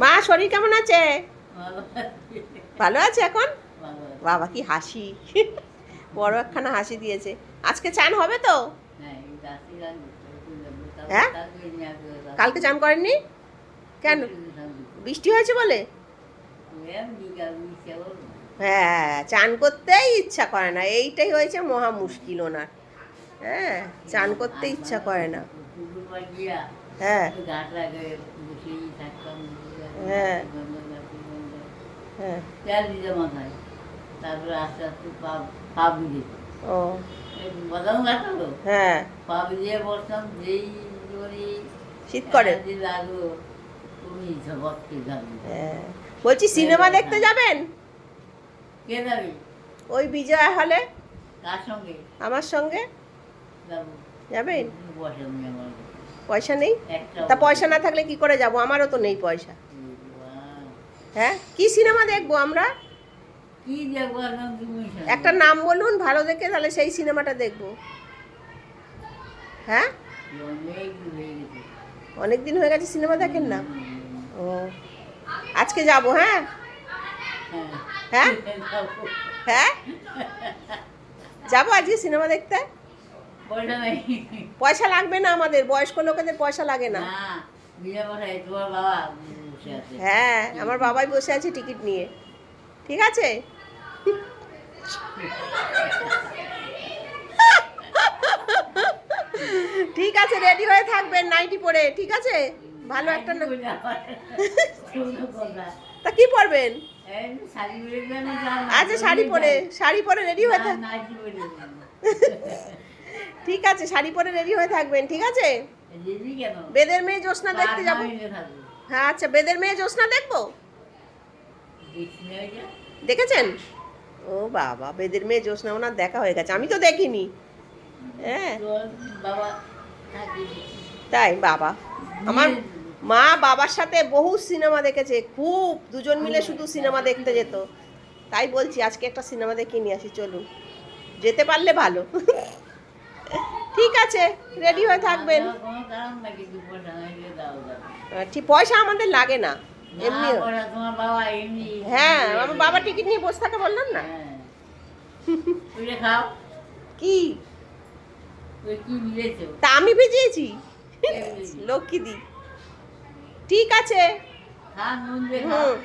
মা শরীর কেমন আছে? ভালো আছি। ভালো আছে এখন? ভালো আছি। বাবা কি হাসি! বড় একখানা হাসি দিয়েছে। আজকে চান হবে তো? হ্যাঁ, এই রাত্রি রান্না করতে যাবো। হ্যাঁ? কালকে নিয়ে আসবে রাত্রে। কালকে চান করেননি কেন? পরশুদিন স্নান করবো। বৃষ্টি হয়েছে বলে? বিকাল ইচ্ছা করবো না। হ্যাঁ, চান করতেই ইচ্ছা করে না, এইটাই হয়েছে মহা মুশকিল ওনার। হ্যাঁ, চান করতে ইচ্ছা করে না। পুকুর পাড় গিয়া হ্যাঁ ওই ঘাট লাগে বসেই থাকতাম। হ্যাঁ হ্যাঁ। তেল দিতে মাথায়, তারপরে আস্তে আস্তে পা বুঝে ও বাদাম ঘাটালো, হ্যাঁ, পা বুঝিয়ে বসতাম। যেই মানে শীত করে। যে লাগলো তুমি ঝপকে যাবি। হ্যাঁ, বলছি সিনেমা দেখতে যাবেন? কে যাবি? ওই বিজয় হলে কার সঙ্গে আমার সঙ্গে যাবো? যাবেন? পয়সা নেই আমার। পয়সা নেই? একটা তা পয়সা না থাকলে কি করে যাব? আমারও তো নেই পয়সা। হ্যাঁ, কি সিনেমা দেখবো আমরা? কি দেখবো এখন তুমি? একটা নাম বলুন ভালো দেখে, তাহলে সেই সিনেমাটা দেখবো। হ্যাঁ, অনেক হয়ে গেছে। অনেক দিন হয়ে গেছে সিনেমা দেখেন না। ও আজকে যাব? হ্যাঁ হ্যাঁ যাবো। হ্যাঁ, যাবো আজকে সিনেমা দেখতে। পয়সা নেই। পয়সা লাগবে না, আমাদের বয়স্ক লোকেদের পয়সা লাগে না। না, বিনা পয়সায় তোমার বাবা বসে আছে। হ্যাঁ, আমার বাবাই বসে আছে টিকিট নিয়ে। ঠিক আছে। ঠিক আছে, রেডি হয়ে থাকবেন নাইটি পরে। ঠিক আছে, ভালো একটা না। কোনো কথা। তা কি পরবেন? এই শাড়ি পরে যাবো না। আচ্ছা, শাড়ি পরে রেডি হয়ে থাক। নাইটি পরে যাবো। ঠিক আছে, শাড়ি পরে রেডি হয়ে থাকবেন। ঠিক আছে, দিদি কেন? বেদের মেয়ে জ্যোৎস্না দেখতে যাব। পাগলা হয়ে থাকবো। হ্যাঁ আচ্ছা, বেদের মেয়ে জ্যোৎস্না দেখবো। দেখছি না ওইটা? দেখেছেন? ও বাবা, বেদের মেয়ে জ্যোৎস্না ওনার দেখা হয়ে গেছে, আমি তো দেখিনি। হ্যাঁ তোর বাবা থাকি। তাই? বাবা আমার মা বাবার সাথে বহু সিনেমা দেখেছে, খুব দুজন মিলে শুধু সিনেমা দেখতে যেত। তাই বলছি আজকে একটা সিনেমা দেখে নিয়ে আসি, চলুন। যেতে পারলে ভালো। ঠিক আছে, রেডি হয়ে থাকবেন। কোনো কারণ না, কিন্তু পয়সা নাই যে দাও দাও। ঠিক, পয়সা আমাদের লাগে না এমনি। না, পয়সা তোমার বাবা এমনি। হ্যাঁ, আমার বাবা টিকিট নিয়ে বসে থাকে বললাম না। হ্যাঁ। তুই খাও। কি? তুই কি মিলেছো? তা আমি ভিজিয়েছি। কে মিলেছে? লক্ষ্মী দি। ঠিক আছে। খা, নুন দিয়ে খাও। হুম।